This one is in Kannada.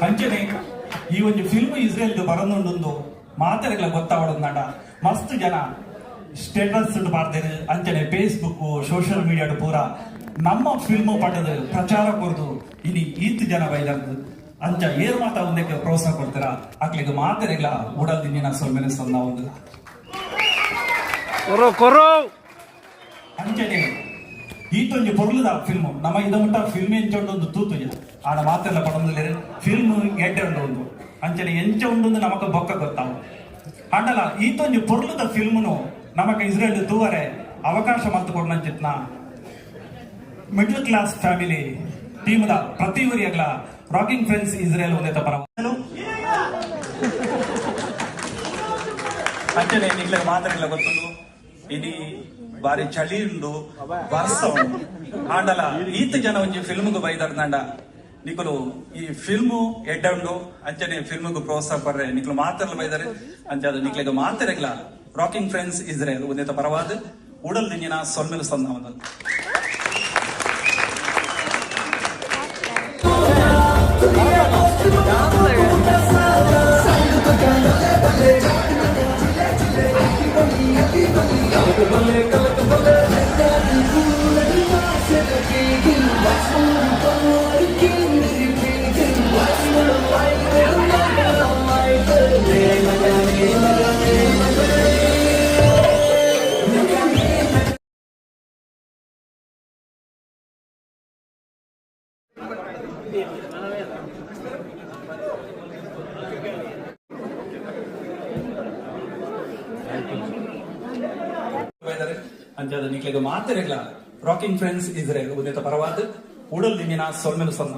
ಅಂಚನೆ ಈ ಒಂದು ಫಿಲ್ಮ್ ಇಸ್ರೇಲ್ ಬರೋದೊಂದೊಂದು ಮಾತಾಡಲ್ಲ ಗೊತ್ತಾಗೋದು ನಡ ಮಸ್ತ್ ಜನ ಸ್ಟೇಟಸ್ ಮಾಡ್ತಾರೆ ಅಂಚನೆ ಫೇಸ್ಬುಕ್ ಸೋಷಿಯಲ್ ಮೀಡಿಯಾಡು ಪೂರ ನಮ್ಮ ಫಿಲ್ಮ್ ಪಟ್ಟದ ಪ್ರಚಾರ ಕೊಡ್ದು ಇನಿ ಈತ್ ಜನ ಬೈದದ್ದು ಅಂಚ ಏರ್ ಮಾತಾ ಒಂದಕ್ಕೆ ಪ್ರೋತ್ಸಾಹ ಕೊಡ್ತಾರ ಅಕ್ಲಿಗೆ ಮಾತಾಡಲ್ಲ ಉಡಲ್ ದಿನ ಸೊಲ್ಮೆನೆ ಸೊನ್ನ ಒಂದು ಅಂಚನೆ ಈತೊಂದು ಪೊರ್ಲದ ಫಿಲ್ಮ್ ನಮ್ಮ ಇದ ಮುಟ್ಟ ಫಿಲ್ಮ್ ಎಂಚೊಂದು ತೂತು ಆಡ ಮಾತೆಲ್ಲ ಪಡಂದ್ರೆ ಫಿಲ್ಮ್ ಗೆಡ್ಡೆ ಒಂದು ಅಂಚನೆ ಎಂಚ ಉಂಡು ನಮಕ ಬೊಕ್ಕ ಗೊತ್ತಾವು ಅಂಡಲ ಈತೊಂದು ಪೊರ್ಲದ ಫಿಲ್ಮ್ನು ನಮಕ ಇಸ್ರೇಲ್ ತೂವರೆ ಅವಕಾಶ ಮಲ್ತು ಕೊಡ್ನಂಚಿತ್ನ ಮಿಡ್ಲ್ ಕ್ಲಾಸ್ ಫ್ಯಾಮಿಲಿ ಟೀಮ್ದ ಪ್ರತಿ ಊರಿಯಾಗ್ಲ ರಾಕಿಂಗ್ ಫ್ರೆಂಡ್ಸ್ ಇಸ್ರೇಲ್ ಒಂದೇ ಪರ ಅಂಚನೆ ನಿಗ್ಲ ಮಾತಾಡಲ್ಲ ಗೊತ್ತುಂಡು ಇಡೀ ಬಾರಿ ಚಳಿ ಉಂಡು ವರ್ಷ ಉಂಡು ಆಂಡಲ ಈತ ಜನ ಒಂಜಿ ಫಿಲ್ಮ್ಗೆ ಬೈದಾರ್ದಂಡ ನಿಕಲು ಈ ಫಿಲ್ಮು ಎಡ್ಡ ಉಂಡು ಅಂಚನೆ ಫಿಲ್ಮ್ಗೆ ಪ್ರೋತ್ಸಾಹ ಪರ್ರೆ ನಿಕ್ಲು ಮಾತಾಡಲು ಬೈದಾರೆ ಅಂಚೆ ಅದು ನಿಕ್ಲಿಗೆ ಮಾತಾಡಲ್ಲ ರಾಕಿಂಗ್ ಫ್ರೆಂಡ್ಸ್ ಇಸ್ರೇಲ್ ಒಂದೇ ಪರವಾದ ಉಡಲ್ ದಿನ ಸೊಲ್ಮೆಲು ಸಂದ ಅಂಚದ ನಿಕ್ಲಿಗೆ ಮಾತಾಡಲ್ಲ ರಾಕಿಂಗ್ ಫ್ರೆಂಡ್ಸ್ ಇಸ್ರೇಲ್ ಒಂದೇ ಪರವಾದ ಉಡಲ್ ದಿನ ಸೊಲ್ಮೆಲು ಸಂದ